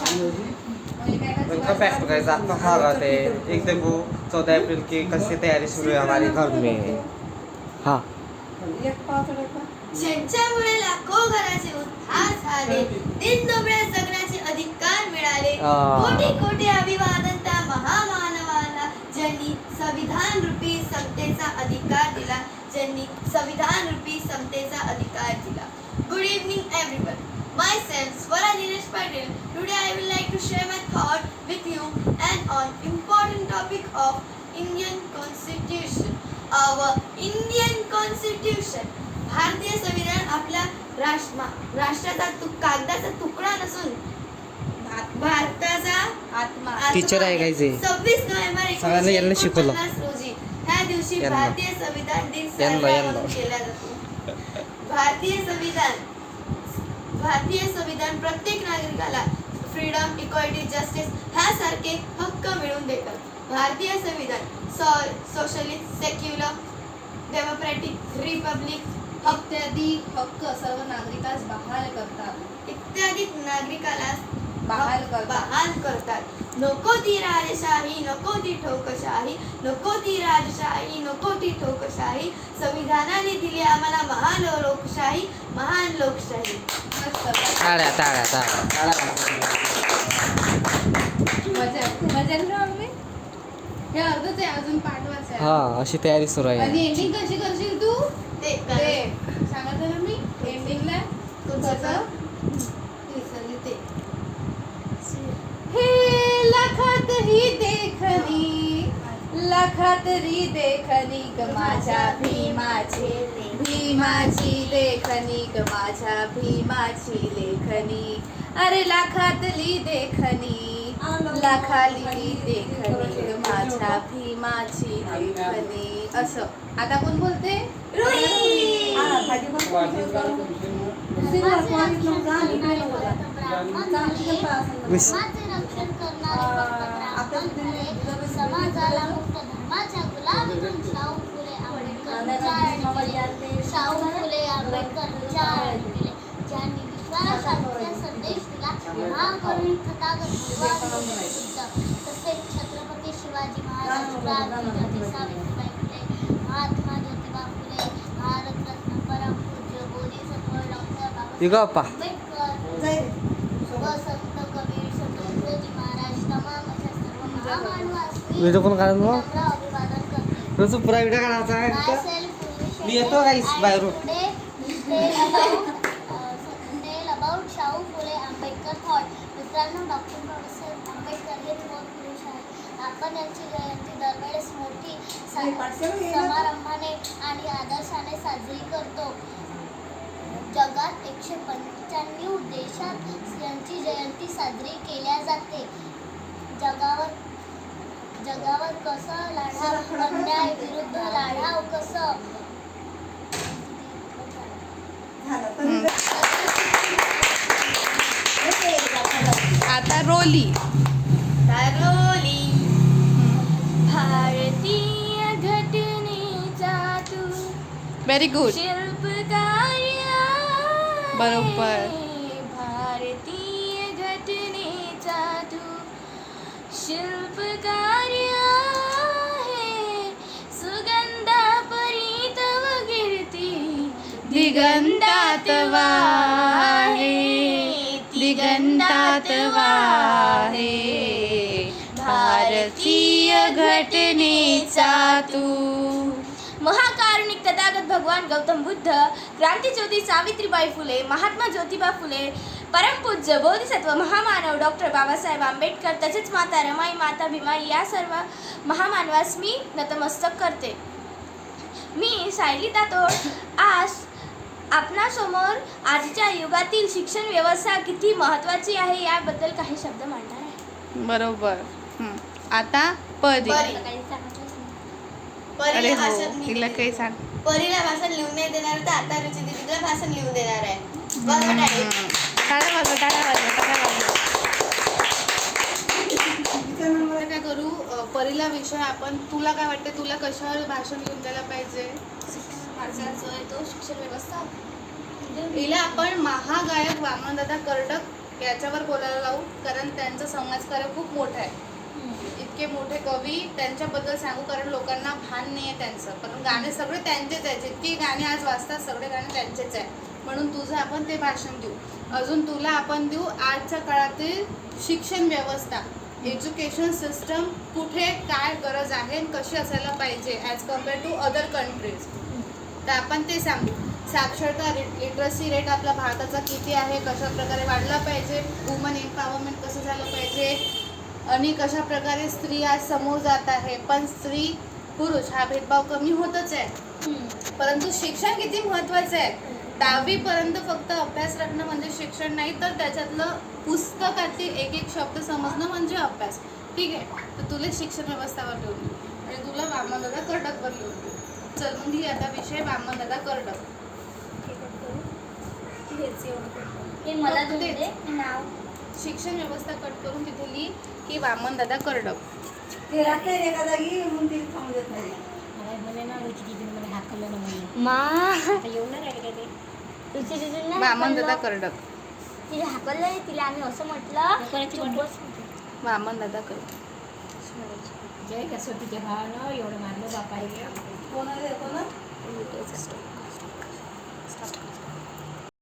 Welcome back to guys, आपका स्वागत है। एक देखो 14 अप्रैल की कैसी तैयारी शुरू है हमारे घर में। हाँ, ज्यांच्यामुळे लाखो घराचे उद्धार झाले, दीनदुबळ्या जगण्याचे अधिकार मिळाले, कोटी कोटी अभिवादन त्या महामानवाला ज्यांनी संविधान रूपी समतेचा अधिकार दिला, ज्यांनी संविधान रूपी समतेचा अधिकार दिला. Good evening everyone. Myself Swara Dinesh Patil. Today I would like to share my thought with you and on important topic of Indian Constitution. Our Indian Constitution. भारतीय संविधान आपला राष्ट्राचा कागदाचा तुकडा नसून भारताचा आत्मा. टीचर आहे काय जे? 26 नोव्हेंबर 1949 रोजी ह्या दिवशी भारतीय संविधान दिन साजरा केला जातो. भारतीय संविधान प्रत्येक नागरिकाला फ्रीडम, इक्वालिटी, जस्टिस ह्यासारखे हक्क मिळवून देतात. भारतीय संविधान सोशलिस्ट, सेक्युलर, डेमोक्रॅटिक, रिपब्लिक इत्यादी हक्क सर्व नागरिकास बहाल करतात. नको ती राजशाही, नको ती ठोकशाही, नको ती राजशाही, नको ती ठोकशाही. संविधानाने दिली आम्हाला महान लोकशाही, महान लोकशाही. टाळ्या टाळ्या टाळ्या. हे अर्धच आहे, अजून पाठ वाचायचं. हा, अशी तयारी सुरू आहे. आणि एंडिंग कशी करशील तू? ते सांगितलं ना मी. एंडिंगला कसं विसरली ते. हे लाखात ही देखणी, लाखात री देखणी ग माझ्या भीमाची लेखनी, ग माझ्या भीमाची लेखनी. अरे लाखातली देखणी, लाखाली देखणी ग माझ्या भीमाची लेखनी. असं आता कोण बोलते? समाजाला मुक्त धर्माच्या गुलाबीतून शाहू फुले आंबेडकर विचार केले, ज्यांनी विश्वाला शांतीचा संदेश दिला. महाकरुणी तथागत तसेच छत्रपती शिवाजी महाराज, क्रांतिज्योती सावित्रीबाई फुले, महात्मा ज्योतिबा फुले, भारतरत्न परमपूज्य बोधिसत्व डॉक्टर आंबेडकर व संत कबीर, सतोजी महाराज तमाम अशा सर्व महामानवांनी व्हिडिओ पण काढून मग अभिवादन करते. रोज पुरा व्हिडिओ काढायचा आहे. मी येतो गाईस बाहेरून. About Shahu Phule Ambedkar thought. मित्रांनो, डॉक्टर बाबासाहेब आंबेडकर हे थोर पुरुष आहेत. आपण यांची जयंती दरवेळेस मोठी समारंभाने आणि आदर्शाने साजरी करतो. जगात 195 देशात यांची जयंती साजरी केल्या जाते. जगावर कसं लढाव, अन्याय विरुद्ध लढाव कसं. आता रोली. भारतीय घटनेचा तू व्हेरी गुड. शिल्पकार बरोबर. भारतीय घटनेचा तू शिल्पकार आहे. सुगंधा परी तव कीर्ती दिगंतात वाहे, दिगंतात वाहे. भारतीय घटनेचा तू. महाकारुणिक तथागत भगवान गौतम बुद्ध, क्रांतिज्योती सावित्रीबाई फुले, महात्मा ज्योतिबा फुले, परमपूज्य बोधिसत्व महामानव डॉक्टर बाबासाहेब आंबेडकर, तसेच माता रमाई, माता भीमाई या सर्व महामानवास मी नतमस्तक करते. मी सायली तातोड आज आपणासमोर आजच्या युगातील शिक्षण व्यवस्था किती महत्त्वाची आहे याबद्दल काही शब्द मांडणार आहे. बरोबर. आता परी. अरे हो, तिला काही सांग. परीला भाषण लिहून नाही देणार, तर आता रुची दीदीला भाषण लिहून देणार आहे. काय करू? परीला विषय आपण, तुला काय वाटते, तुला कशावर भाषण लिहून द्यायला पाहिजे? तो शिक्षण व्यवस्था. हिला आपण महागायक वामनदादा कर्डक याच्यावर बोलायला लावू, कारण त्यांचं समाजकार्य खूप मोठं आहे. इतके मोठे कवी त्यांच्याबद्दल सांगू, कारण लोकांना भान नाही आहे त्यांचं, पण गाणे सगळे त्यांचेच आहे. जितके गाणे आज वाजतात सगळे गाणे त्यांचेच आहे. म्हणून तुझं आपण ते भाषण देऊ. अजून तुला आपण देऊ आजच्या काळातील शिक्षण व्यवस्था, एज्युकेशन सिस्टम कुठे काय गरज आहे आणि कशी असायला पाहिजे as compare to other countries. तर आपण ते सांगू. साक्षरता लिटरसी रेट आपला भारताचा किती आहे, कशा प्रकारे वाढला पाहिजे, वुमन एम्पॉवरमेंट कसं झालं पाहिजे, आणि कशा प्रकारे स्त्री आज समोर जात आहे. पण स्त्री पुरुष हा भेदभाव कमी होतच आहे. परंतु शिक्षण किती महत्त्वाचं आहे. 10वी पर्यंत फक्त अभ्यास रखणं म्हणजे शिक्षण नाही, तर त्याच्यातलं पुस्तकातील एक एक शब्द समजणं म्हणजे अभ्यास. ठीक आहे. तर तुला शिक्षण व्यवस्थावर लिहून देऊ आणि तुला वामनदादा कर्डकवर लिहून देऊ. चल मग ही आता विषय वामनदादा कर्डक. हे मला दे नाव. शिक्षण व्यवस्था कट करून तिथे लिही की वामनदादा कर्डक. ते राहते एका जागी म्हणून ते थांबू देत नाही. मा येऊन राहिले ते तुझी दिदी ना वामनदादा कर्डक. तिला हाकललं, तिला आम्ही असं म्हटलं वामनदादा कर्डक. जय कसोटीच्या भावानं एवढं मारलं बापाला. कोणाला